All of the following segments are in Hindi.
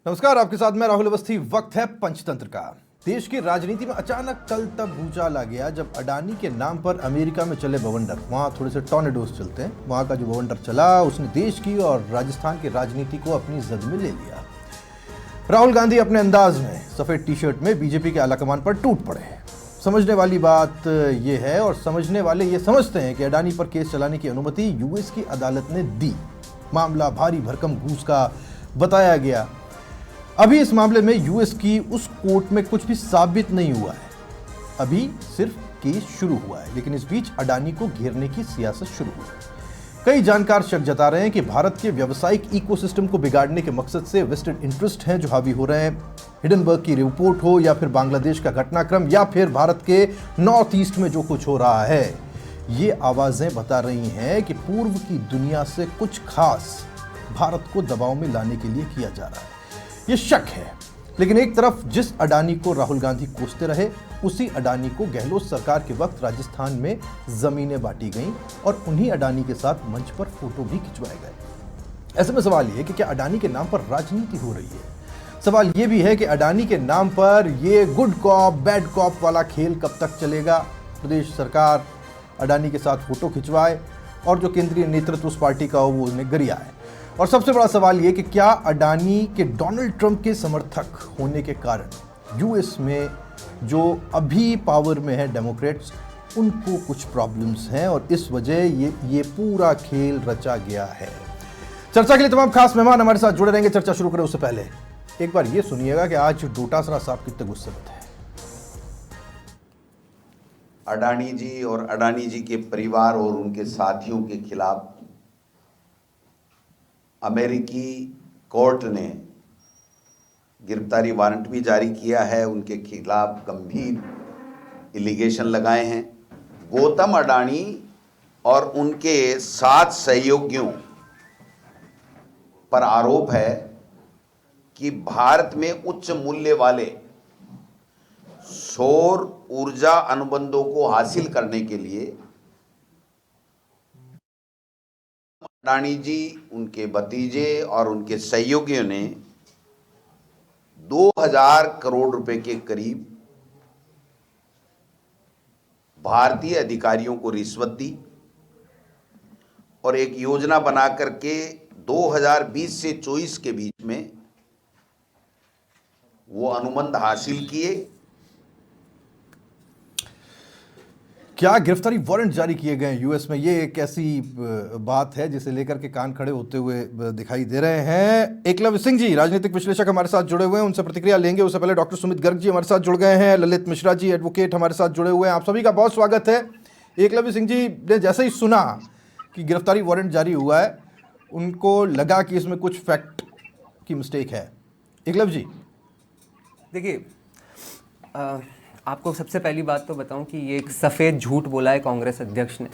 नमस्कार, आपके साथ मैं राहुल अवस्थी। वक्त है पंचतंत्र का। देश की राजनीति में अचानक कल तब भूचाल आ गया जब अडानी के नाम पर अमेरिका में चले बवंडर, वहाँ थोड़े से टॉर्नेडोज चलते हैं, वहाँ का जो बवंडर चला उसने देश की और राजस्थान की राजनीति को अपनी जद में ले लिया। राहुल गांधी अपने अंदाज में सफेद टी शर्ट में बीजेपी के आलाकमान पर टूट पड़े। समझने वाली बात यह है और समझने वाले ये समझते हैं कि अडानी पर केस चलाने की अनुमति यूएस की अदालत ने दी। मामला भारी भरकम घूस का बताया गया। अभी इस मामले में यूएस की उस कोर्ट में कुछ भी साबित नहीं हुआ है, अभी सिर्फ केस शुरू हुआ है। लेकिन इस बीच अडानी को घेरने की सियासत शुरू हुई। कई जानकार शक जता रहे हैं कि भारत के व्यावसायिक इकोसिस्टम को बिगाड़ने के मकसद से वेस्टेड इंटरेस्ट हैं जो हावी हो रहे हैं। हिडनबर्ग की रिपोर्ट हो या फिर बांग्लादेश का घटनाक्रम या फिर भारत के नॉर्थ ईस्ट में जो कुछ हो रहा है, ये आवाजें बता रही हैं कि पूर्व की दुनिया से कुछ खास भारत को दबाव में लाने के लिए किया जा रहा है। ये शक है। लेकिन एक तरफ जिस अडानी को राहुल गांधी कोसते रहे, उसी अडानी को गहलोत सरकार के वक्त राजस्थान में जमीनें बांटी गईं और उन्हीं अडानी के साथ मंच पर फोटो भी खिंचवाए गए। ऐसे में सवाल ये कि क्या अडानी के नाम पर राजनीति हो रही है? सवाल ये भी है कि अडानी के नाम पर ये गुड कॉप बैड कॉप वाला खेल कब तक चलेगा? प्रदेश सरकार अडानी के साथ फोटो खिंचवाए और जो केंद्रीय नेतृत्व उस पार्टी का हो वो उन्हें गरियाए। और सबसे बड़ा सवाल ये कि क्या अडानी के डोनाल्ड ट्रंप के समर्थक होने के कारण यूएस में जो अभी पावर में है डेमोक्रेट्स, उनको कुछ प्रॉब्लम्स हैं और इस वजह ये पूरा खेल रचा गया है। चर्चा के लिए तमाम खास मेहमान हमारे साथ जुड़े रहेंगे। चर्चा शुरू करें उससे पहले एक बार ये सुनिएगा कि आज डोटासरा साहब कितने गुस्से में थे। अडानी जी और अडानी जी के परिवार और उनके साथियों के खिलाफ अमेरिकी कोर्ट ने गिरफ्तारी वारंट भी जारी किया है। उनके खिलाफ गंभीर एलिगेशन लगाए हैं। गौतम अडानी और उनके 7 सहयोगियों पर आरोप है कि भारत में उच्च मूल्य वाले सौर ऊर्जा अनुबंधों को हासिल करने के लिए अडानी जी, उनके भतीजे और उनके सहयोगियों ने 2000 करोड़ रुपए के करीब भारतीय अधिकारियों को रिश्वत दी और एक योजना बना करके 2020 से 24 के बीच में वो अनुबंध हासिल किए। क्या गिरफ्तारी वारंट जारी किए गए हैं यूएस में? ये एक ऐसी बात है जिसे लेकर के कान खड़े होते हुए दिखाई दे रहे हैं। एकलव्य सिंह जी राजनीतिक विश्लेषक हमारे साथ जुड़े हुए हैं, उनसे प्रतिक्रिया लेंगे। उससे पहले डॉक्टर सुमित गर्ग जी हमारे साथ जुड़ गए हैं। ललित मिश्रा जी एडवोकेट हमारे साथ जुड़े हुए हैं। आप सभी का बहुत स्वागत है। एकलव्य सिंह जी ने जैसे ही सुना कि गिरफ्तारी वारंट जारी हुआ है, उनको लगा कि इसमें कुछ फैक्ट की मिस्टेक है। एकलव्य जी, देखिए, आपको सबसे पहली बात तो बताऊं कि ये एक सफ़ेद झूठ बोला है कांग्रेस अध्यक्ष ने।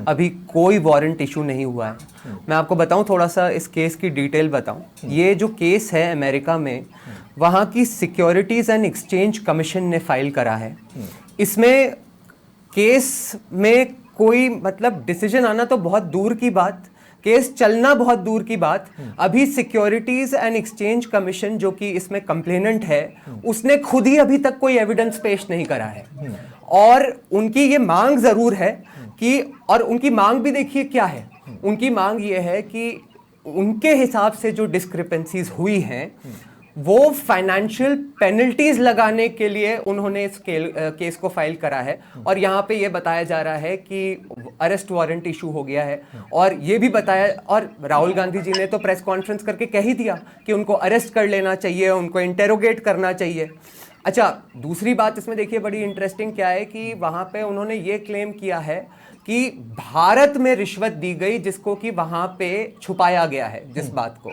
अभी कोई वारंट इशू नहीं हुआ है। मैं आपको बताऊं, थोड़ा सा इस केस की डिटेल बताऊं। ये जो केस है अमेरिका में, वहाँ की सिक्योरिटीज़ एंड एक्सचेंज कमीशन ने फाइल करा है। इसमें केस में कोई मतलब डिसीजन आना तो बहुत दूर की बात, केस चलना बहुत दूर की बात। अभी सिक्योरिटीज एंड एक्सचेंज कमीशन जो कि इसमें कंप्लेनेंट है, उसने खुद ही अभी तक कोई एविडेंस पेश नहीं करा है। और उनकी ये मांग जरूर है कि, और उनकी मांग भी देखिए क्या है। उनकी मांग ये है कि उनके हिसाब से जो डिस्क्रिपेंसीज हुई हैं वो फाइनेंशियल पेनल्टीज लगाने के लिए उन्होंने इस केस को फाइल करा है। और यहाँ पे ये बताया जा रहा है कि अरेस्ट वारंट इशू हो गया है। और ये भी बताया, और राहुल गांधी जी ने तो प्रेस कॉन्फ्रेंस करके कह ही दिया कि उनको अरेस्ट कर लेना चाहिए, उनको इंटेरोगेट करना चाहिए। अच्छा, दूसरी बात इसमें देखिए बड़ी इंटरेस्टिंग क्या है कि वहाँ पे उन्होंने ये क्लेम किया है कि भारत में रिश्वत दी गई, जिसको कि वहां पे छुपाया गया है जिस बात को।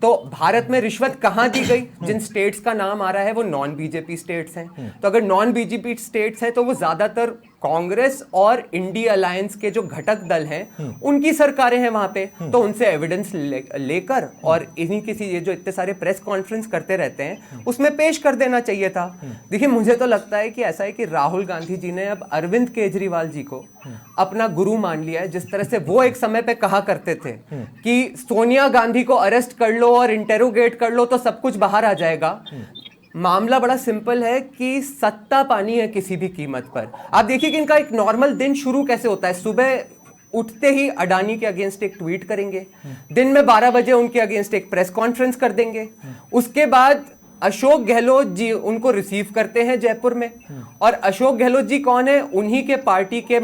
तो भारत में रिश्वत कहां दी गई? जिन स्टेट्स का नाम आ रहा है वो नॉन बीजेपी स्टेट्स हैं। तो अगर नॉन बीजेपी स्टेट्स हैं तो वो ज्यादातर कांग्रेस और इंडिया अलायंस के जो घटक दल हैं उनकी सरकारें हैं वहां पे, तो उनसे एविडेंस लेकर और इन्हीं किसी ये जो इतने सारे प्रेस कॉन्फ्रेंस करते रहते हैं उसमें पेश कर देना चाहिए था। देखिए मुझे तो लगता है कि ऐसा है कि राहुल गांधी जी ने अब अरविंद केजरीवाल जी को अपना गुरु मान लिया है। जिस तरह से वो एक समय पे कहा करते थे कि सोनिया गांधी को अरेस्ट कर लो और इंटेरोगेट कर लो तो सब कुछ बाहर आ जाएगा, मामला बड़ा सिंपल है कि सत्ता पानी है किसी भी कीमत पर। आप देखिए कि इनका एक नॉर्मल दिन शुरू कैसे होता है। सुबह उठते ही अडानी के अगेंस्ट एक ट्वीट करेंगे, दिन में 12 बजे उनके अगेंस्ट एक प्रेस कॉन्फ्रेंस कर देंगे, उसके बाद अशोक गहलोत जी उनको रिसीव करते हैं जयपुर में। और अशोक गहलोत जी कौन है? उन्हीं के पार्टी के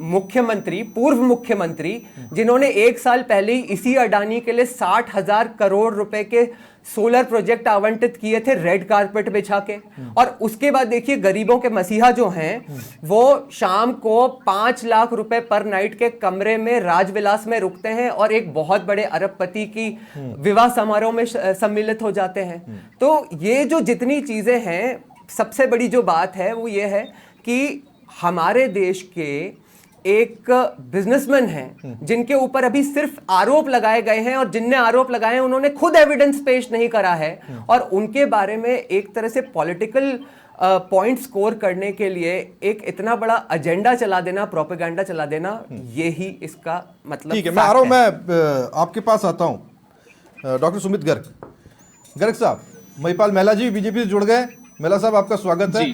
मुख्यमंत्री, पूर्व मुख्यमंत्री, जिन्होंने 1 साल पहले ही इसी अडानी के लिए 60,000 करोड़ रुपए के सोलर प्रोजेक्ट आवंटित किए थे रेड कारपेट बिछा के। और उसके बाद देखिए गरीबों के मसीहा जो हैं वो शाम को 5 लाख रुपए पर नाइट के कमरे में राजविलास में रुकते हैं और एक बहुत बड़े अरबपति की विवाह समारोह में सम्मिलित हो जाते हैं। तो ये जो जितनी चीजें हैं, सबसे बड़ी जो बात है वो ये है कि हमारे देश के एक बिजनेसमैन हैं जिनके ऊपर अभी सिर्फ आरोप लगाए गए हैं, और जिनने आरोप लगाए हैं उन्होंने खुद एविडेंस पेश नहीं करा है, और उनके बारे में एक तरह से पॉलिटिकल पॉइंट स्कोर करने के लिए एक इतना बड़ा एजेंडा चला देना, प्रोपेगेंडा चला देना, यही इसका मतलब। ठीक है, मैं आ रहा हूं, मैं आपके पास आता हूं। डॉक्टर सुमित गर्ग साहब, महिपाल मेहला जी बीजेपी से जुड़ गए। मेहला साहब आपका स्वागत है।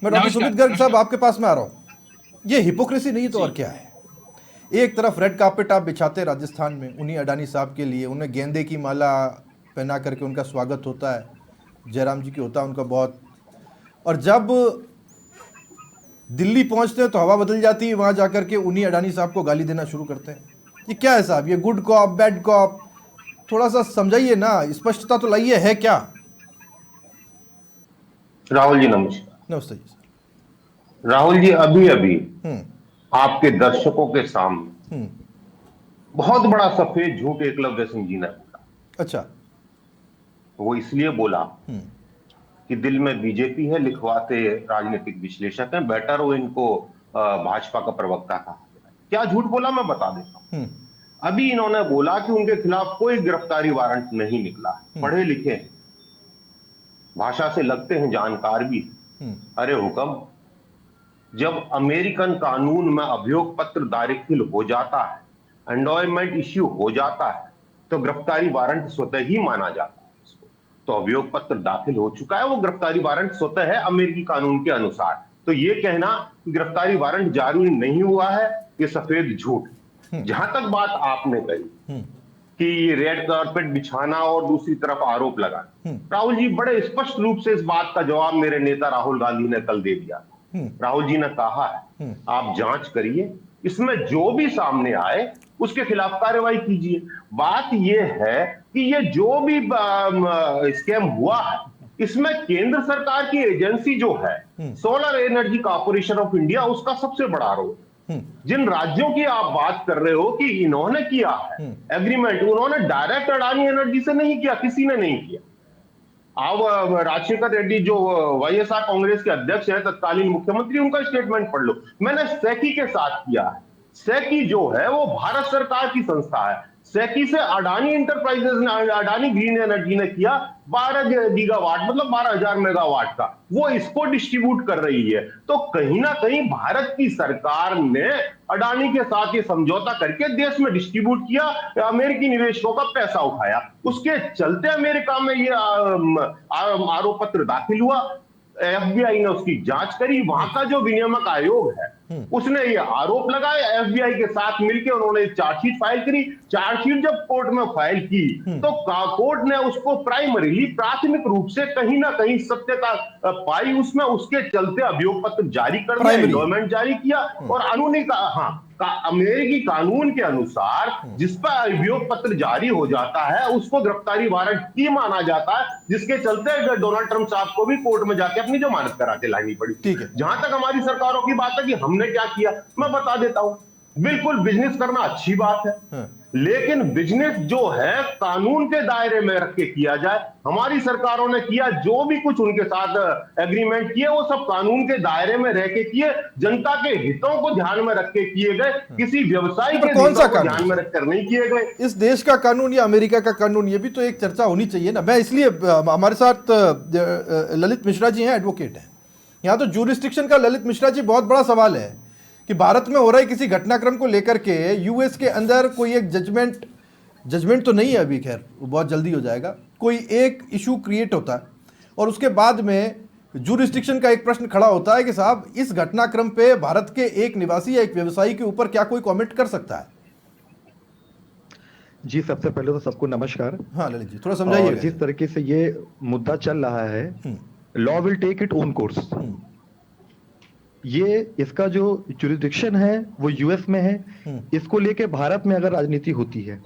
मैं डॉक्टर सुमित गर्ग साहब आपके पास में आ रहा हूं। ये हिपोक्रेसी नहीं तो और क्या है? एक तरफ रेड कार्पेट आप बिछाते राजस्थान में उन्हीं अडानी साहब के लिए, उन्हें गेंदे की माला पहना करके उनका स्वागत होता है, जयराम जी की होता है उनका बहुत, और जब दिल्ली पहुंचते हैं तो हवा बदल जाती है, वहां जाकर के उन्हीं अडानी साहब को गाली देना शुरू करते हैं। ये क्या है साहब? ये गुड कॉप बैड कॉप, थोड़ा सा समझाइए ना, स्पष्टता तो लाइए, है क्या? राहुल जी नमस्कार। नमस्ते जी। राहुल जी अभी आपके दर्शकों के सामने बहुत बड़ा सफेद झूठ एकलव्य सिंह जी ने बोला। अच्छा। वो इसलिए बोला कि दिल में बीजेपी है, लिखवाते राजनीतिक विश्लेषक हैं, बेटर हो इनको भाजपा का प्रवक्ता कहा। क्या झूठ बोला मैं बता देता हूं। अभी इन्होंने बोला कि उनके खिलाफ कोई गिरफ्तारी वारंट नहीं निकला, पढ़े लिखे हैं, भाषा से लगते हैं, जानकार भी। अरे हुक्म, जब अमेरिकन कानून में अभियोग पत्र दाखिल हो जाता है, एंडोयमेंट इश्यू हो जाता है, तो गिरफ्तारी वारंट स्वतः ही माना जाता है इसको। तो अभियोग पत्र दाखिल हो चुका है, वो गिरफ्तारी वारंट स्वतः है अमेरिकी कानून के अनुसार। तो ये कहना कि गिरफ्तारी वारंट जारी नहीं हुआ है, ये सफेद झूठ। जहां तक बात आपने कही कि रेड कार्पेट बिछाना और दूसरी तरफ आरोप लगाना, राहुल जी बड़े स्पष्ट रूप से इस बात का जवाब मेरे नेता राहुल गांधी ने कल दे दिया। राहुल जी ने कहा है आप जांच करिए, इसमें जो भी सामने आए उसके खिलाफ कार्रवाई कीजिए। बात यह है कि ये जो भी स्कैम हुआ है, इसमें केंद्र सरकार की एजेंसी जो है solar energy corporation of India, उसका सबसे बड़ा आरोप। जिन राज्यों की आप बात कर रहे हो कि इन्होंने किया है एग्रीमेंट, उन्होंने डायरेक्ट अडानी एनर्जी से नहीं किया, किसी ने नहीं किया। अब राजशेखर रेड्डी जो वाईएसआर कांग्रेस के अध्यक्ष हैं, तत्कालीन मुख्यमंत्री, उनका स्टेटमेंट पढ़ लो। मैंने सेकी के साथ किया है। सेकी जो है वो भारत सरकार की संस्था है। सेकी से अडानी इंटरप्राइजेस ने, अडानी ग्रीन एनर्जी ने किया 12 गीगावाट, मतलब 12,000 मेगावाट का, वो इसको डिस्ट्रीब्यूट कर रही है। तो कहीं ना कहीं भारत की सरकार ने अडानी के साथ ये समझौता करके देश में डिस्ट्रीब्यूट किया, अमेरिकी निवेशकों का पैसा उठाया। उसके चलते अमेरिका में ये आरोप पत्र दाखिल हुआ, एफबीआई ने उसकी जांच करी, वहां का जो विनियामक आयोग है उसने ये आरोप लगाए, एफबीआई के साथ मिलकर उन्होंने चार्जशीट फाइल करी। चार्जशीट जब कोर्ट में फाइल की तो कोर्ट ने उसको प्राइमरीली, प्राथमिक रूप से कहीं ना कहीं सत्यता पाई उसमें, उसके चलते अभियोग पत्र जारी कर दिया, एंडोमेंट जारी किया। और कानूनी अमेरिकी कानून के अनुसार जिस पर अभियोग पत्र जारी हो जाता है उसको गिरफ्तारी वारंट की माना जाता है, जिसके चलते डोनाल्ड ट्रंप साहब को भी कोर्ट में जाके अपनी जमानत करा के लानी पड़ी। जहां तक हमारी सरकारों की बात है कि हमने क्या किया, मैं बता देता हूं। बिल्कुल बिजनेस करना अच्छी बात है, हाँ। लेकिन बिजनेस जो है कानून के दायरे में रख के किया जाए। हमारी सरकारों ने किया, जो भी कुछ उनके साथ एग्रीमेंट किए वो सब कानून के दायरे में रह के किए, जनता के हितों को ध्यान में रख के किए गए, किसी व्यवसायी नहीं, पर के कौन सा हितों को कानून? ध्यान में रखकर नहीं किए गए। इस देश का कानून या अमेरिका का कानून, ये भी तो एक चर्चा होनी चाहिए ना। मैं इसलिए हमारे साथ ललित मिश्रा जी हैं, एडवोकेट हैं। यहाँ तो जूरिस्डिक्शन का ललित मिश्रा जी बहुत बड़ा सवाल है कि भारत में हो रहे किसी घटनाक्रम को लेकर के यूएस के अंदर कोई एक जजमेंट तो नहीं है अभी, खैर वो बहुत जल्दी हो जाएगा, कोई एक इशू क्रिएट होता है और उसके बाद में जूरिस्डिक्शन का एक प्रश्न खड़ा होता है कि साहब इस घटनाक्रम पे भारत के एक निवासी या एक व्यवसायी के ऊपर क्या कोई कमेंट कर सकता है? जी, सबसे पहले तो सबको नमस्कार। हाँ ललित जी, थोड़ा और समझाइए। जिस तरीके से ये मुद्दा चल रहा है, law will take it own course. ये इसका जो जुरिडिक्शन है वो यूएस में है। इसको लेके भारत में अगर राजनीति होती है,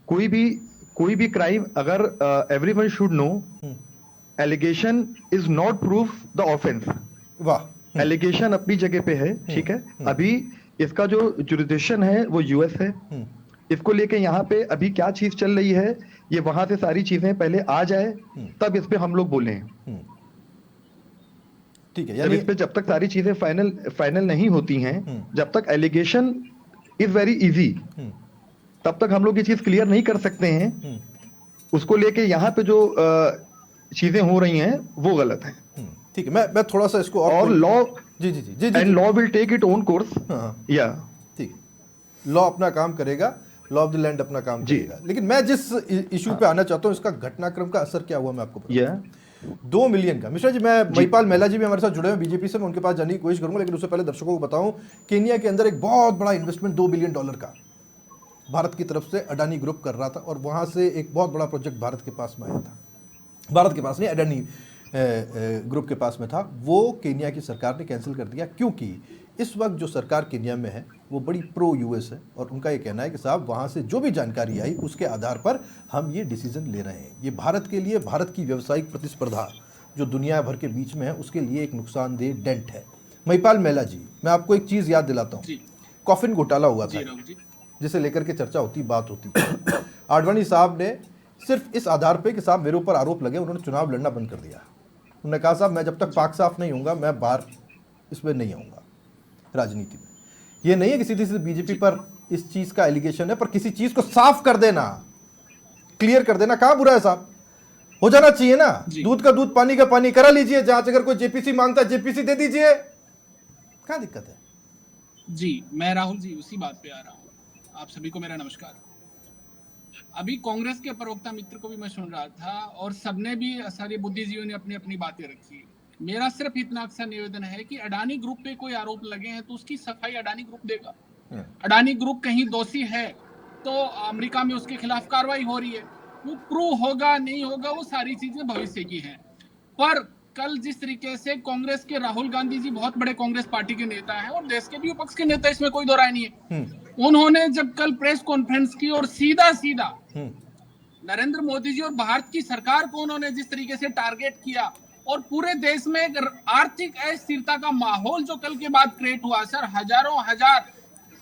कोई भी क्राइम, अगर everyone should know, allegation is not proof the offence. वाह। एलिगेशन अपनी जगह पे है, ठीक है। अभी इसका जो जुरिडिक्शन है वो यूएस है। इसको लेके यहाँ पे अभी क्या चीज चल रही है, ये वहां से सारी चीजें पहले आ जाए तब इस पे हम लोग बोले। ठीक है, जब यानी इस पे जब तक सारी चीजें फाइनल नहीं होती हैं, जब तक एलिगेशन इज वेरी इजी, तब तक हम लोग ये चीज क्लियर नहीं कर सकते हैं। उसको लेके यहाँ पे जो चीजें हो रही हैं वो गलत है। ठीक है, मैं थोड़ा सा इसको और लॉ जी जी जी जी जी and law will take it own course. या ठीक, लॉ अपना काम करेगा, लॉ ऑफ द लैंड अपना काम जी। करेगा। लेकिन मैं जिस इशू पे आना चाहता हूँ, इसका घटनाक्रम का असर क्या हुआ मैं आपको बताऊं। या 2 मिलियन का, मिश्रा जी मैं महिपाल महिला जी भी हमारे साथ जुड़े हुए बीजेपी से, मैं उनके पास जाने की कोशिश करूंगा, लेकिन उससे पहले दर्शकों को बताऊं, केनिया के अंदर एक बहुत बड़ा इन्वेस्टमेंट $2 बिलियन का भारत की तरफ से अडानी ग्रुप कर रहा था, और वहां से एक बहुत बड़ा प्रोजेक्ट भारत के पास में आया था। भारत के पास नहीं, अडानी ग्रुप के पास में था। वो केनिया की सरकार ने कैंसिल कर दिया, क्योंकि इस वक्त जो सरकार केनिया में है वो बड़ी प्रो यूएस है, और उनका ये कहना है कि साहब वहाँ से जो भी जानकारी आई उसके आधार पर हम ये डिसीजन ले रहे हैं। ये भारत के लिए, भारत की व्यावसायिक प्रतिस्पर्धा जो दुनिया भर के बीच में है उसके लिए एक नुकसानदेह डेंट है। महिपाल महिला जी, मैं आपको एक चीज़ याद दिलाता हूँ, कॉफिन घोटाला हुआ था जिसे लेकर के चर्चा होती, बात होती। आडवाणी साहब ने सिर्फ इस आधार पे कि साहब मेरे ऊपर आरोप लगे, उन्होंने चुनाव लड़ना बंद कर दिया। उन्होंने कहा साहब मैं जब तक पाक साफ नहीं होऊंगा मैं बाहर इसमें नहीं आऊँगा राजनीति में। ये नहीं है कि सीधी सीधी बीजेपी पर इस चीज़ का एलिगेशन है, पर किसी चीज़ को साफ कर देना, क्लियर कर देना कहाँ बुरा है साहब? हो जाना चाहिए ना, दूध का दूध पानी का पानी करा लीजिए। जांच अगर कोई जेपीसी मांगता है जेपीसी दे दीजिए, क्या दिक्कत है? जी, मैं राहुल जी उसी बात पे आ रहा हूँ। आप सभी को मेरा नमस्कार। अभी कांग्रेस के प्रवक्ता मित्र को भी मैं सुन रहा था, और सबने भी, सारे बुद्धिजीवियों ने अपनी अपनी बातें रखी। मेरा सिर्फ इतना अक्सर निवेदन है कि अडानी ग्रुप पे कोई आरोप लगे हैं तो उसकी सफाई अडानी ग्रुप देगा। अडानी ग्रुप कहीं दोषी है तो अमेरिका में उसके खिलाफ कार्रवाई हो रही है, वो प्रूव होगा नहीं होगा वो सारी चीजें भविष्य की हैं। पर कल जिस तरीके से कांग्रेस के राहुल गांधी जी बहुत बड़े कांग्रेस पार्टी के नेता हैं और देश के भी विपक्ष के नेता, इसमें कोई दो राय नहीं है, उन्होंने जब कल प्रेस कॉन्फ्रेंस की और सीधा सीधा नरेंद्र मोदी जी और भारत की सरकार को उन्होंने जिस तरीके से टारगेट किया, और पूरे देश में एक आर्थिक अस्थिरता का माहौल जो कल के बाद क्रिएट हुआ सर, हजारों हजार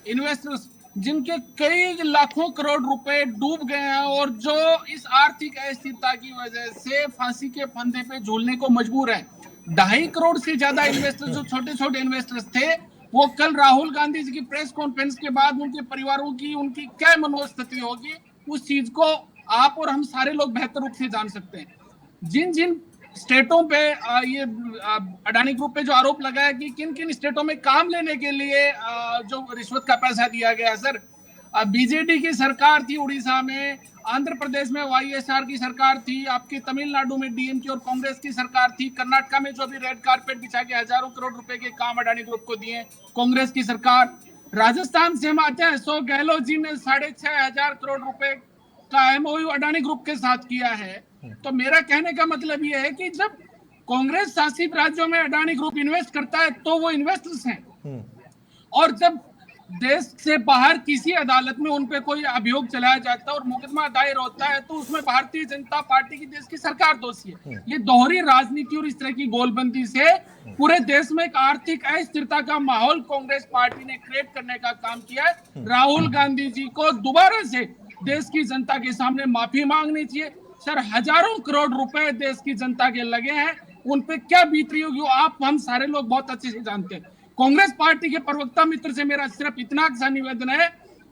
इन्वेस्टर्स जिनके कई लाखों करोड़ रुपए डूब गए हैं, और जो इस आर्थिक अस्थिरता की वजह से फांसी के फंदे पे झूलने को मजबूर हैं। 2.5 करोड़ से ज्यादा इन्वेस्टर्स जो छोटे छोटे इन्वेस्टर्स थे, वो कल राहुल गांधी जी की प्रेस कॉन्फ्रेंस के बाद उनके परिवारों की, उनकी क्या मनोस्थिति होगी, उस चीज को आप और हम सारे लोग बेहतर रूप से जान सकते हैं। जिन जिन स्टेटों पे ये अडानी ग्रुप पे जो आरोप लगाया कि किन किन स्टेटों में काम लेने के लिए जो रिश्वत का पैसा दिया गया सर, बीजेडी की सरकार थी उड़ीसा में, आंध्र प्रदेश में वाईएसआर की सरकार थी, आपकी तमिलनाडु में डीएमके और कांग्रेस की सरकार थी, कर्नाटका में जो अभी रेड कारपेट बिछा के हजारों करोड़ रुपए के काम अडानी ग्रुप को दिए कांग्रेस की सरकार, राजस्थान से हम आते हैं, अशोक गहलोत जी ने 6,500 करोड़ रुपए का एमओयू अडानी ग्रुप के साथ किया है। तो मेरा कहने का मतलब यह है कि जब कांग्रेस शासित राज्यों में अडानी ग्रुप इन्वेस्ट करता है तो वो इन्वेस्टर्स हैं, और जब देश से बाहर किसी अदालत में उन पे कोई अभियोग चलाया जाता है और मुकदमा दायर होता है तो उसमें भारतीय जनता पार्टी की देश की सरकार दोषी है। ये दोहरी राजनीति और इस तरह की गोलबंदी से पूरे देश में एक आर्थिक अस्थिरता का माहौल कांग्रेस पार्टी ने क्रिएट करने का काम किया है। राहुल गांधी जी को दोबारा से देश की जनता के सामने माफी मांगनी चाहिए। सर, हजारों करोड़ रुपए देश की जनता के लगे हैं, उन पे क्या बीत रही होगी आप हम सारे लोग बहुत अच्छे से जानते हैं। कांग्रेस पार्टी के प्रवक्ता मित्र से मेरा सिर्फ इतना सा निवेदन है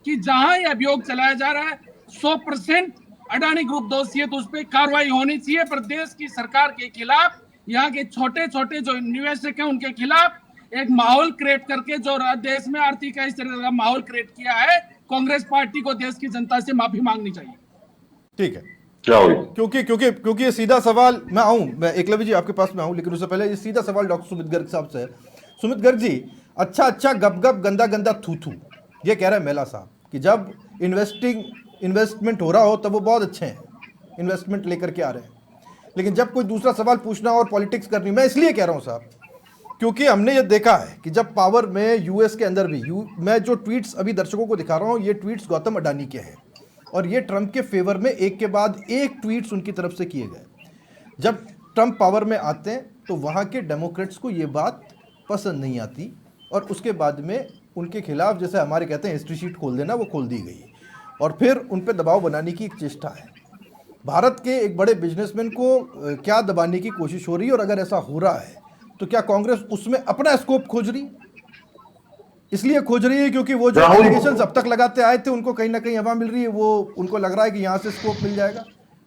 कि जहां ये अभियोग चलाया जा रहा है 100% अडानी ग्रुप दोषी है तो उस पर कार्रवाई होनी चाहिए, पर देश की सरकार के खिलाफ, यहाँ के छोटे छोटे जो निवेशक हैं उनके खिलाफ एक माहौल क्रिएट करके जो देश में आर्थिक अस्थिरता का माहौल क्रिएट किया है, कांग्रेस पार्टी को देश की जनता से माफी मांगनी चाहिए। ठीक है, राहुल, क्योंकि ये सीधा सवाल, मैं एकलव्य जी आपके पास में आऊं, लेकिन उससे पहले ये सीधा सवाल डॉक्टर सुमित गर्ग साहब से है। सुमित गर्ग जी, अच्छा गप गप गंदा गंदा थू थू, ये कह रहे हैं मेला साहब कि जब इन्वेस्टमेंट हो रहा हो तब वो बहुत अच्छे हैं, इन्वेस्टमेंट लेकर के आ रहे हैं, लेकिन जब कोई दूसरा सवाल पूछना और पॉलिटिक्स करनी, मैं इसलिए कह रहा हूँ साहब क्योंकि हमने ये देखा है कि जब पावर में यूएस के अंदर भी मैं जो ट्वीट्स अभी दर्शकों को दिखा रहा हूँ, ये ट्वीट्स गौतम अडानी के हैं और ये ट्रंप के फेवर में एक के बाद एक ट्वीट्स उनकी तरफ से किए गए। जब ट्रंप पावर में आते हैं तो वहाँ के डेमोक्रेट्स को ये बात पसंद नहीं आती और उसके बाद में उनके खिलाफ, जैसे हमारे कहते हैं हिस्ट्री शीट खोल देना, वो खोल दी गई और फिर उन पर दबाव बनाने की एक चेष्टा है। भारत के एक बड़े बिजनेसमैन को क्या दबाने की कोशिश हो रही है और अगर ऐसा हो रहा है तो क्या कांग्रेस उसमें अपना स्कोप खोज रही, इसलिए खोज रही है क्योंकि वो जो एलिगेशंस अब तक लगाते आए थे उनको कहीं ना कहीं हवा मिल रही है, वो उनको लग रहा है कि यहां से स्कोप मिल जाएगा।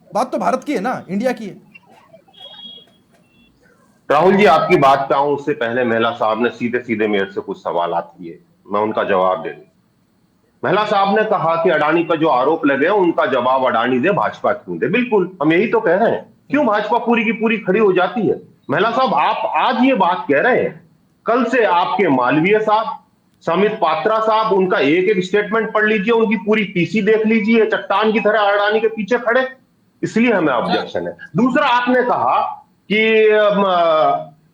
बात तो भारत की है ना, इंडिया की है। राहुल जी, आपकी बात पे आऊं उससे पहले महिला साहब ने सीधे सीधे मेरे से कुछ सवाल किए, मैं उनका जवाब दे दूं। महिला साहब ने कहा कि अडानी का जो आरोप लगे उनका जवाब अडानी दे, भाजपा क्यों दे। बिल्कुल, हम यही तो कह रहे हैं, क्यों भाजपा पूरी की पूरी खड़ी हो जाती है। महिला साहब, आप आज ये बात कह रहे हैं, कल से आपके मालवीय साहब, समित पात्रा साहब, उनका एक एक स्टेटमेंट पढ़ लीजिए, उनकी पूरी पीसी देख लीजिए, चट्टान की तरह अडानी के पीछे खड़े, इसलिए हमें ऑब्जेक्शन है। दूसरा, आपने कहा कि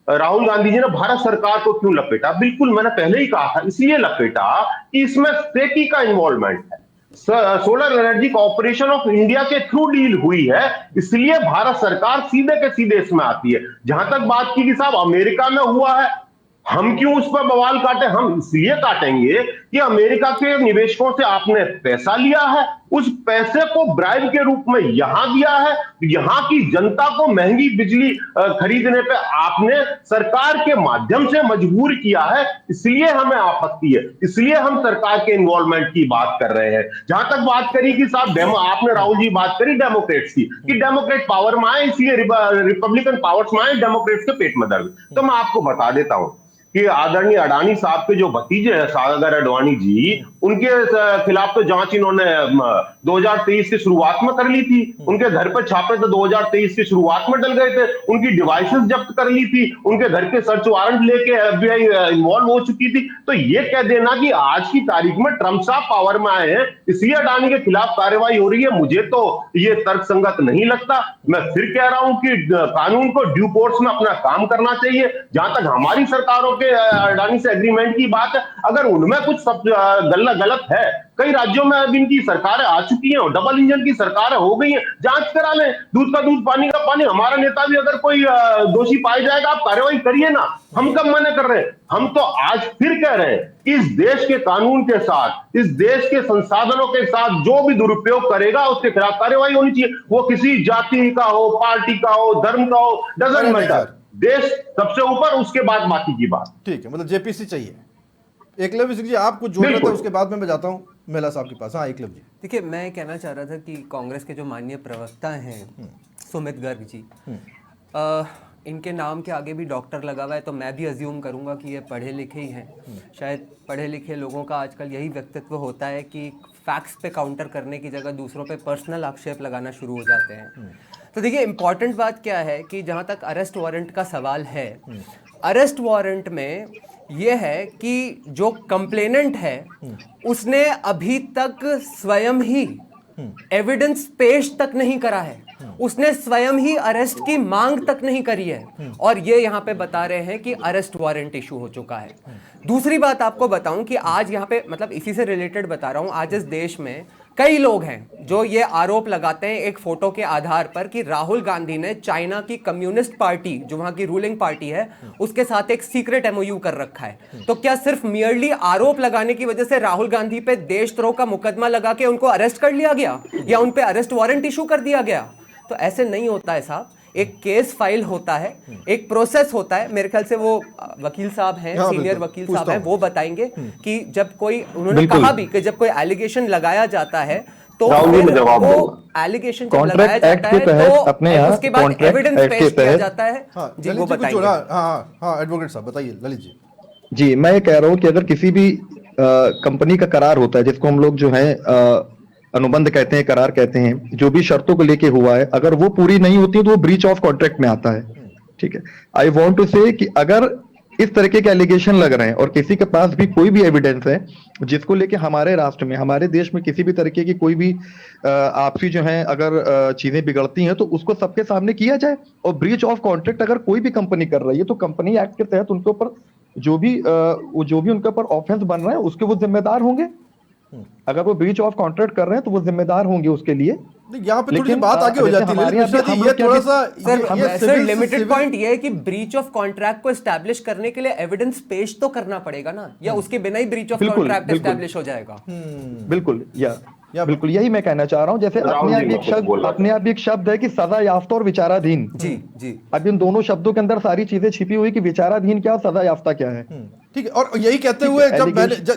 राहुल गांधी जी ने भारत सरकार को क्यों लपेटा। बिल्कुल, मैंने पहले ही कहा था, इसलिए लपेटा कि इसमें सेकी का इन्वॉल्वमेंट है, solar energy corporation of India के थ्रू डील हुई है, इसलिए भारत सरकार सीधे के सीधे इसमें आती है। जहां तक बात की कि साहब अमेरिका में हुआ है, हम क्यों उस पर बवाल काटे, हम इसलिए काटेंगे कि अमेरिका के निवेशकों से आपने पैसा लिया है, उस पैसे को ब्राइब के रूप में यहां दिया है, यहां की जनता को महंगी बिजली खरीदने पे आपने सरकार के माध्यम से मजबूर किया है, इसलिए हमें आपत्ति है, इसलिए हम सरकार के इन्वॉल्वमेंट की बात कर रहे हैं। जहां तक बात करी कि साहब आपने राहुल जी बात करी डेमोक्रेट्स की, कि डेमोक्रेट पावर में आए इसलिए रिपब्लिकन पावर्स में आए, डेमोक्रेट्स के पेट में दर्द। तो मैं आपको बता देता हूं कि आदरणीय अडानी साहब के जो भतीजे हैं सागर अडवाणी जी, उनके खिलाफ तो जांच इन्होंने 2023 की शुरुआत में कर ली थी, उनके घर पर छापे तो 2023 की शुरुआत में डल गए थे, उनकी डिवाइसेस जब्त कर ली थी, उनके घर के सर्च वारंट लेके FBI इन्वॉल्व हो चुकी थी। तो ये कह देना कि आज की तारीख में ट्रंप साहब पावर में आए हैं इसलिए अडानी के खिलाफ कार्रवाई हो रही है, मुझे तो ये तर्कसंगत नहीं लगता। मैं फिर कह रहा हूं कि कानून को ड्यू कोर्स में अपना काम करना चाहिए। जहां तक हमारी सरकारों अडानी से एग्रीमेंट की बात है, अगर उनमें कुछ गलत है, कई राज्यों में अब इनकी सरकारें आ चुकी हैं, डबल इंजन की सरकारें हो गई हैं, जांच करा लें, दूध का दूध पानी का पानी। हमारा नेता भी अगर कोई दोषी पाया जाएगा, आप कार्रवाई करिए ना, हम कब मना कर रहे हैं। हम तो आज फिर कह रहे हैं, इस देश के कानून के साथ, इस देश के संसाधनों के साथ जो भी दुरुपयोग करेगा उसके खिलाफ कार्रवाई होनी चाहिए, वो किसी जाति का हो, पार्टी का हो, धर्म का हो, डजंट मैटर। देश सबसे ऊपर, उसके बाद बाकी की बात। ठीक है, मतलब जेपीसी चाहिए। एकलव्य सिंह जी, आप कुछ जोड़ रहे थे, उसके बाद में मैं जाता हूँ मेला साहब के पास। हाँ एकलव्य जी। देखिए, मैं कहना चाह रहा था कि कांग्रेस के जो माननीय प्रवक्ता हैं सुमित गर्ग जी, इनके नाम के आगे भी डॉक्टर लगा हुआ है, तो मैं भी अज्यूम करूंगा कि ये पढ़े लिखे ही हैं। शायद पढ़े लिखे लोगों का आजकल यही व्यक्तित्व होता है कि फैक्ट्स पे काउंटर करने की जगह दूसरों पे पर्सनल आक्षेप लगाना शुरू हो जाते हैं। तो देखिए, इम्पॉर्टेंट बात क्या है कि जहाँ तक अरेस्ट वारंट का सवाल है, अरेस्ट वारंट में यह है कि जो कंप्लेनेंट है उसने अभी तक स्वयं ही एविडेंस पेश तक नहीं करा है, उसने स्वयं ही अरेस्ट की मांग तक नहीं करी है, और ये यहां पे बता रहे हैं कि अरेस्ट वारंट इशू हो चुका है। दूसरी बात आपको बताऊं कि आज यहां पे, मतलब इसी से रिलेटेड बता रहा हूं, आज इस देश में कई लोग हैं जो ये आरोप लगाते हैं एक फोटो के आधार पर कि राहुल गांधी ने चाइना की कम्युनिस्ट पार्टी, जो वहां की रूलिंग पार्टी है, उसके साथ एक सीक्रेट एमओयू कर रखा है। तो क्या सिर्फ मियरली आरोप लगाने की वजह से राहुल गांधी पे देशद्रोह का मुकदमा लगा के उनको अरेस्ट कर लिया गया या उन पे अरेस्ट वारंट इशू कर दिया गया? तो ऐसे नहीं होता है साहब। एक केस फाइल होता है, एक प्रोसेस होता है। मेरे ख्याल से वो वकील साहब हैं, हाँ, सीनियर बिल्कुल, वकील पूछता साहब हैं, हूं। वो बताएंगे कि जब कोई, उन्होंने बिल्कुल। कहा भी कि जब कोई एलिगेशन लगाया जाता है तो राहुल जी, फिर मैं जवाब वो दूंगा। एलिगेशन जब कॉन्ट्रैक्ट लगाया एक्ट जाता के है तहत तो अपने यहाँ उसके बाद कॉन्ट्रैक्ट एविडेंस एक्ट के पेश किया तहत, जाता है। हाँ, जी, ललित वो जी कुछ बताएंगे। हो रहा। हाँ, एडवोकेट साहब बताइए, ललित जी। जी मैं ये कह रहा हूँ कि अगर किसी भी कंपनी का करार होता है, जिसको हम लोग जो है अनुबंध कहते हैं, करार कहते हैं, जो भी शर्तों को लेके हुआ है, अगर वो पूरी नहीं होती है तो वो ब्रीच ऑफ कॉन्ट्रैक्ट में आता है। ठीक है, आई वॉन्ट टू से कि अगर इस तरीके के एलिगेशन लग रहे हैं और किसी के पास भी कोई भी एविडेंस है जिसको लेके हमारे राष्ट्र में, हमारे देश में किसी भी तरीके की कोई भी आपसी जो है अगर चीजें बिगड़ती हैं तो उसको सबके सामने किया जाए। और ब्रीच ऑफ कॉन्ट्रैक्ट अगर कोई भी कंपनी कर रही है तो कंपनी एक्ट के तहत उनके ऊपर जो भी उनके ऊपर ऑफेंस बन रहा है उसके वो जिम्मेदार होंगे। अगर वो ब्रीच ऑफ कॉन्ट्रैक्ट कर रहे हैं तो वो जिम्मेदार होंगे उसके लिए। नहीं, यहाँ पे थोड़ी सी लेकिन, बात आगे हो जैसे जाती है हमारे ललित मिश्रा यहाँ जी, हम ये लोग क्या थोड़ा कि- सा सर सिविल लिमिटेड पॉइंट ये है कि ब्रीच ऑफ कॉन्ट्रैक्ट को एस्टैब्लिश करने के लिए एविडेंस पेश तो करना पड़ेगा ना, या उसके बिना ही ब्रीच ऑफ बिल्कुल, कॉन्ट्रैक्ट बिल्कुल। एस्टैब्लिश हो जाएगा? बिल्कुल या बिल्कुल यही मैं कहना चाह रहा हूं। जैसे राहुल अपने जी, आप मैं एक कुछ शब्द, बोलना अपने आप एक शब्द है कि सजा याफ्ता और विचाराधीन। जी जी। अब इन दोनों शब्दों के अंदर सारी चीजें छिपी हुई कि विचाराधीन क्या और सजा याफ्ता क्या है। ठीक है। और यही कहते ठीक हुए है,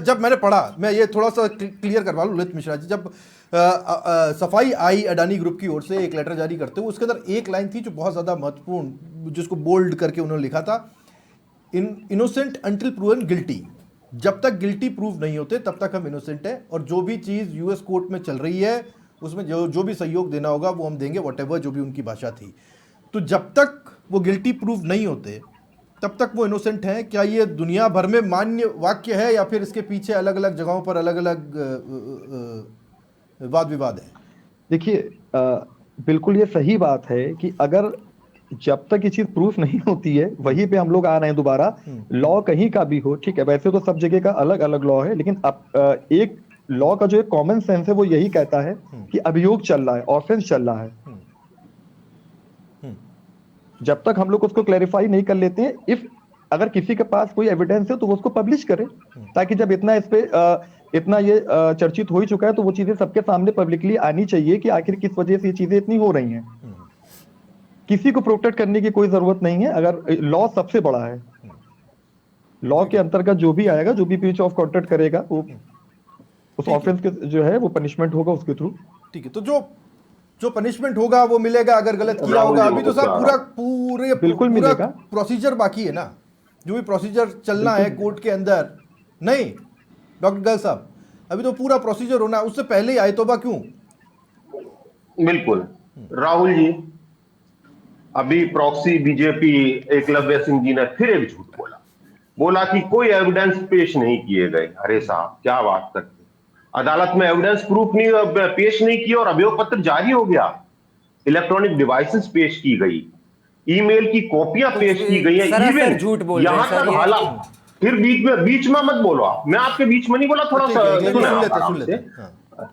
जब मैंने पढ़ा, मैं ये थोड़ा सा क्लियर करवा लूं ललित मिश्रा जी, जब सफाई आई अडानी ग्रुप की ओर से एक लेटर जारी करते हुए, उसके अंदर एक लाइन थी जो बहुत ज्यादा महत्वपूर्ण, जिसको बोल्ड करके उन्होंने लिखा था, इनोसेंट अंटिल प्रूवन गिल्टी। जब तक गिल्टी प्रूव नहीं होते तब तक हम इनोसेंट है, और जो भी चीज यूएस कोर्ट में चल रही है उसमें जो भी सहयोग देना होगा वो हम देंगे, व्हाटएवर जो भी उनकी भाषा थी। तो जब तक वो गिल्टी प्रूव नहीं होते तब तक वो इनोसेंट हैं। क्या ये दुनिया भर में मान्य वाक्य है या फिर इसके पीछे अलग अलग जगहों पर अलग अलग वाद विवाद है? देखिए बिल्कुल ये सही बात है कि अगर जब तक ये चीज प्रूफ नहीं होती है, वहीं पे हम लोग आ रहे हैं दोबारा। लॉ कहीं का भी हो, ठीक है, वैसे तो सब जगह का अलग अलग लॉ है, लेकिन अब एक लॉ का जो एक कॉमन सेंस है वो यही कहता है कि अभियोग चल रहा है, ऑफेंस चल रहा है। जब तक हम लोग उसको क्लैरिफाई नहीं कर लेते हैं, इफ अगर किसी के पास कोई एविडेंस है तो वो उसको पब्लिश करे, ताकि जब इतना इस पे इतना ये चर्चित हो ही चुका है तो वो चीजें सबके सामने पब्लिकली आनी चाहिए कि आखिर किस वजह से ये चीजें इतनी हो रही हैं। किसी को प्रोटेक्ट करने की कोई जरूरत नहीं है। अगर लॉ सबसे बड़ा है, लॉ के अंतर्गत जो भी आएगा, जो भी ब्रीच ऑफ कॉन्ट्रैक्ट करेगा, वो उस ऑफेंस के जो है वो पनिशमेंट होगा उसके थ्रू। ठीक है, तो जो पनिशमेंट होगा वो मिलेगा अगर गलत किया होगा। अभी तो साहब बिल्कुल पूरा मिलेगा। प्रोसीजर बाकी है ना, जो भी प्रोसीजर चलना है कोर्ट के अंदर। नहीं डॉक्टर गल साहब, अभी तो पूरा प्रोसीजर होना है, उससे पहले ही आए तौबा क्यों? बिल्कुल राहुल जी, अभी प्रॉक्सी बीजेपी एकलव्य सिंह जी ने फिर एक झूठ बोला कि कोई एविडेंस पेश नहीं किए गए। अरे साहब क्या बात करते, अदालत में एविडेंस प्रूफ नहीं पेश नहीं किया और अभियोग पत्र जारी हो गया, इलेक्ट्रॉनिक डिवाइसेस पेश की गई, ईमेल की कॉपियां पेश की गई है, सरासर झूठ बोल रहे हैं यहां सर तक ये। हालात। फिर बीच में मत बोलो आप, मैं आपके बीच में नहीं बोला, थोड़ा ठीक है, सा सुने सुन आप लेते आराम सुन से। लेते हाँ।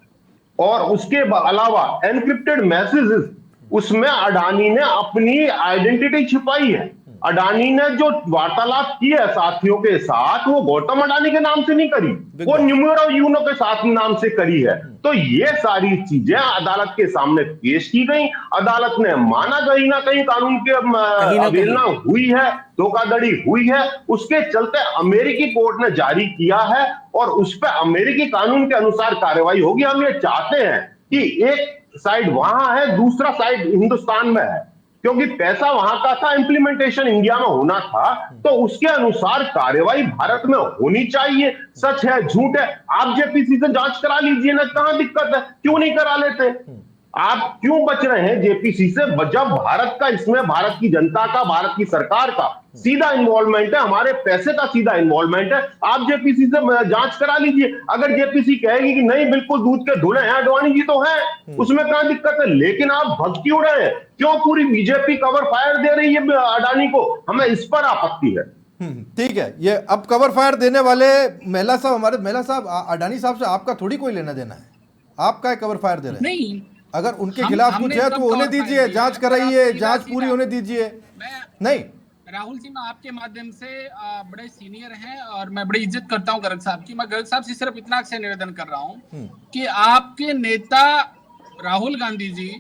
और उसके अलावा एनक्रिप्टेड मैसेजेस, उसमें अडानी ने अपनी आइडेंटिटी छिपाई है। अडानी ने जो वार्तालाप की है साथियों के साथ, वो गौतम अडानी के नाम से नहीं करी, वो न्यूमेरो यूनो के साथ नाम से करी है। तो ये सारी चीजें अदालत के सामने पेश की गई, अदालत ने माना कहीं ना कहीं कानून की अवहेलना हुई है, धोखाधड़ी हुई है। उसके चलते अमेरिकी कोर्ट ने जारी किया है और उस पर अमेरिकी कानून के अनुसार कार्रवाई होगी। हम ये चाहते हैं कि एक साइड वहां है, दूसरा साइड हिंदुस्तान में है, क्योंकि पैसा वहां का था, इंप्लीमेंटेशन इंडिया में होना था, तो उसके अनुसार कार्रवाई भारत में होनी चाहिए। सच है झूठ है, आप जेपीसी से जांच करा लीजिए ना, कहां दिक्कत है, क्यों नहीं करा लेते? आप क्यों बच रहे हैं जेपीसी से, जब भारत का इसमें भारत की जनता का, भारत की सरकार का सीधा इन्वॉल्वमेंट है, हमारे पैसे का सीधा इन्वॉल्वमेंट है। आप जेपीसी से जांच करा लीजिए। अगर जेपीसी कहेगी कि नहीं बिल्कुल दूध के धुले हैं, अडवाणी जी तो हैं, उसमें क्या दिक्कत है। लेकिन आप भग क्यों रहे हैं? क्यों पूरी बीजेपी कवर फायर दे रही है अडानी को? हमें इस पर आपत्ति है। ठीक है, ये अब कवर फायर देने वाले मेहला साहब, हमारे मेहला साहब, अडानी साहब से आपका थोड़ी कोई लेना देना है। आप क्या कवर फायर दे रहे हैं? नहीं, अगर उनके खिलाफ कुछ है तो उन्हें दीजिए, जांच कराइए, जांच पूरी होने दीजिए। नहीं राहुल जी, मैं आपके माध्यम से बड़े सीनियर हैं और मैं बड़ी इज्जत करता हूं गर्ग साहब की। मैं गर्ग साहब से सिर्फ इतना अक्सर निवेदन कर रहा हूं कि आपके नेता राहुल गांधी जी,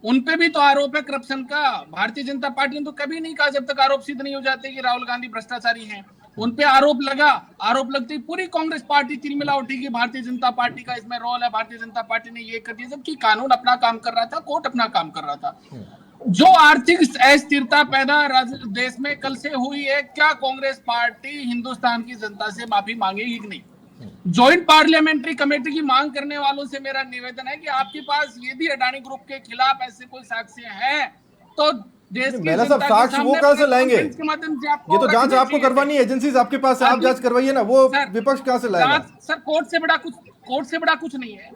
उन पे भी तो आरोप है करप्शन का। भारतीय जनता पार्टी ने तो कभी नहीं कहा जब तक आरोप सिद्ध नहीं हो जाते कि राहुल गांधी भ्रष्टाचारी हैं। उन पे आरोप लगा, आरोप लगते ही पूरी कांग्रेस पार्टी तिलमिला उठी कि भारतीय जनता पार्टी का इसमें रोल है, भारतीय जनता पार्टी ने ये कर दिया, जबकि कानून अपना काम कर रहा था, कोर्ट अपना काम कर रहा था। जो आर्थिक अस्थिरता पैदा देश में कल से हुई है, क्या कांग्रेस पार्टी हिंदुस्तान की जनता से माफी मांगेगी कि नहीं? ज्वाइंट पार्लियामेंट्री कमेटी की मांग करने वालों से मेरा निवेदन है कि आपके पास यदि अडानी ग्रुप के खिलाफ ऐसे कोई साक्ष्य हैं तो देश की मेहला साहब, साक्ष्य वो कहां से लाएंगे? ये तो जांच आपको करवानी है, एजेंसीज आपके पास है, आप जांच करवाइए ना। वो विपक्ष कहां से लाएगा? सर, कोर्ट से बड़ा कुछ नहीं है।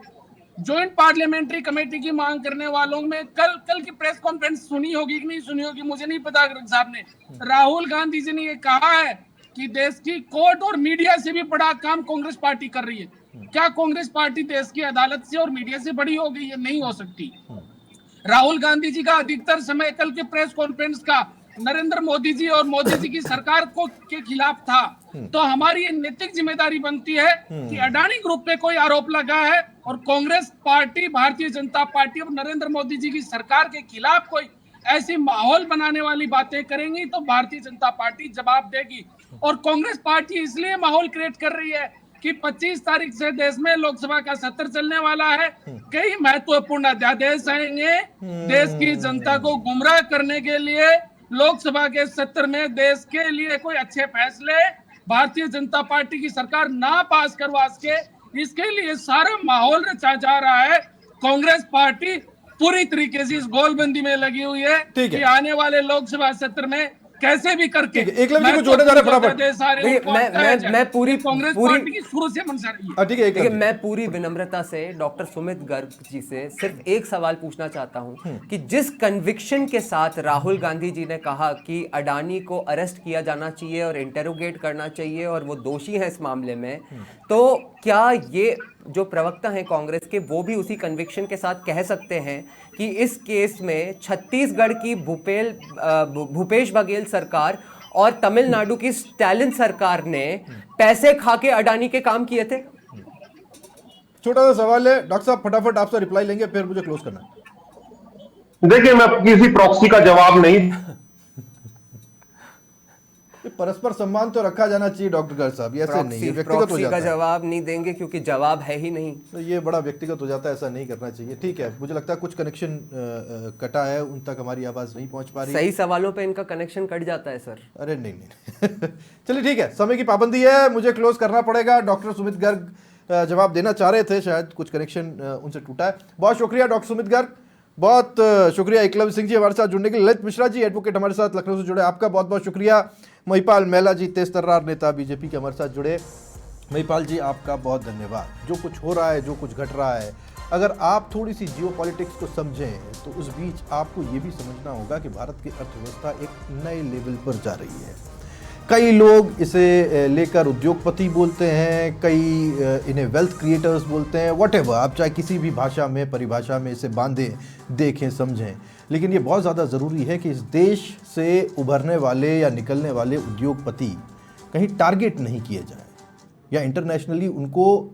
ज्वाइंट पार्लियामेंट्री कमेटी की मांग करने वालों में कल की प्रेस कॉन्फ्रेंस सुनी होगी कि नहीं सुनी होगी, मुझे नहीं पता। साहब ने, राहुल गांधी जी ने ये कहा है कि देश की कोर्ट और मीडिया से भी बड़ा काम कांग्रेस पार्टी कर रही है। क्या कांग्रेस पार्टी देश की अदालत से और मीडिया से बड़ी हो गई है? नहीं हो सकती। राहुल गांधी जी का अधिकतर समय कल के प्रेस कॉन्फ्रेंस का नरेंद्र मोदी जी और मोदी जी की सरकार को के खिलाफ था। तो हमारी ये नैतिक जिम्मेदारी बनती है कि अडानी ग्रुप पे कोई आरोप लगा है और कांग्रेस पार्टी, भारतीय जनता पार्टी और नरेंद्र मोदी जी की सरकार के खिलाफ कोई ऐसी माहौल बनाने वाली बातें करेंगी तो भारतीय जनता पार्टी जवाब देगी। और कांग्रेस पार्टी इसलिए माहौल क्रिएट कर रही है कि 25 तारीख से देश में लोकसभा का सत्र चलने वाला है। कई महत्वपूर्ण अध्यादेश आएंगे देश की जनता को गुमराह करने के लिए। लोकसभा के सत्र में देश के लिए कोई अच्छे फैसले भारतीय जनता पार्टी की सरकार ना पास करवा सके, इसके लिए सारा माहौल रचा जा रहा है। कांग्रेस पार्टी पूरी तरीके से इस गोलबंदी में लगी हुई है कि आने वाले लोकसभा सत्र में कैसे भी करके एक लफ्ज को जोड़े जा रहे फटाफट। मैं पूरी कांग्रेस पार्टी की शुरू से मंशा रही है। ठीक है, मैं पूरी विनम्रता से डॉक्टर सुमित गर्ग जी से सिर्फ एक सवाल पूछना चाहता हूं कि जिस कन्विक्शन के साथ राहुल गांधी जी ने कहा कि अडानी को अरेस्ट किया जाना चाहिए और इंटेरोगेट करना चाहिए और वो दोषी है इस मामले में, तो क्या ये जो प्रवक्ता हैं कांग्रेस के, वो भी उसी कन्विक्शन के साथ कह सकते हैं कि इस केस में छत्तीसगढ़ की भूपेश बघेल सरकार और तमिलनाडु की स्टालिन सरकार ने पैसे खा के अडानी के काम किए थे? छोटा सा सवाल है डॉक्टर साहब, फटाफट आपसे रिप्लाई लेंगे, फिर मुझे क्लोज करना है। देखिए, मैं किसी प्रॉक्सी का जवाब नहीं, परस्पर सम्मान तो रखा जाना चाहिए डॉक्टर गर्ग साहब, ऐसे नहीं, ये व्यक्तिगत हो जाता है। जवाब नहीं देंगे क्योंकि जवाब है ही नहीं, तो ये बड़ा व्यक्तिगत हो जाता है, ऐसा नहीं करना चाहिए। ठीक है, मुझे लगता है कुछ कनेक्शन कटा है, उन तक हमारी आवाज नहीं पहुंच पा रही। सही सवालों पे इनका कनेक्शन कट जाता है सर। अरे नहीं चलिए ठीक है, समय की पाबंदी है, मुझे क्लोज करना पड़ेगा। डॉक्टर सुमित गर्ग जवाब देना चाह रहे थे, शायद कुछ कनेक्शन उनसे टूटा है। बहुत शुक्रिया डॉक्टर सुमित गर्ग, बहुत शुक्रिया एकलव्य सिंह जी हमारे साथ जुड़ने के लिए। ललित मिश्रा जी एडवोकेट हमारे साथ लखनऊ से जुड़े, आपका बहुत बहुत शुक्रिया। महिपाल मेहला जी तेज तर्रार नेता बीजेपी के हमारे साथ जुड़े। महिपाल जी आपका बहुत धन्यवाद। जो कुछ हो रहा है, जो कुछ घट रहा है, अगर आप थोड़ी सी जियोपॉलिटिक्स को समझें तो उस बीच आपको ये भी समझना होगा कि भारत की अर्थव्यवस्था एक नए लेवल पर जा रही है। कई लोग इसे लेकर उद्योगपति बोलते हैं, कई इन्हें वेल्थ क्रिएटर्स बोलते हैं, व्हाटएवर, आप चाहे किसी भी भाषा में, परिभाषा में इसे बांधें, देखें, समझें, लेकिन ये बहुत ज़्यादा ज़रूरी है कि इस देश से उभरने वाले या निकलने वाले उद्योगपति कहीं टारगेट नहीं किए जाएं या इंटरनेशनली उनको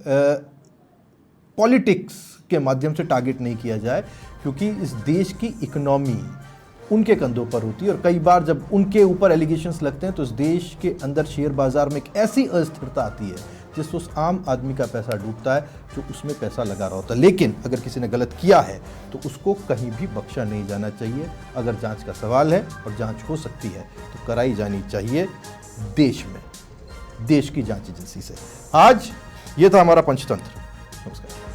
पॉलिटिक्स के माध्यम से टारगेट नहीं किया जाए, क्योंकि इस देश की इकोनॉमी उनके कंधों पर होती है और कई बार जब उनके ऊपर एलिगेशंस लगते हैं तो इस देश के अंदर शेयर बाजार में एक ऐसी अस्थिरता आती है जिससे उस आम आदमी का पैसा डूबता है जो उसमें पैसा लगा रहा होता है। लेकिन अगर किसी ने गलत किया है तो उसको कहीं भी बख्शा नहीं जाना चाहिए। अगर जांच का सवाल है और जांच हो सकती है तो कराई जानी चाहिए देश में, देश की जांच एजेंसी से। आज ये था हमारा पंचतंत्र। नमस्कार।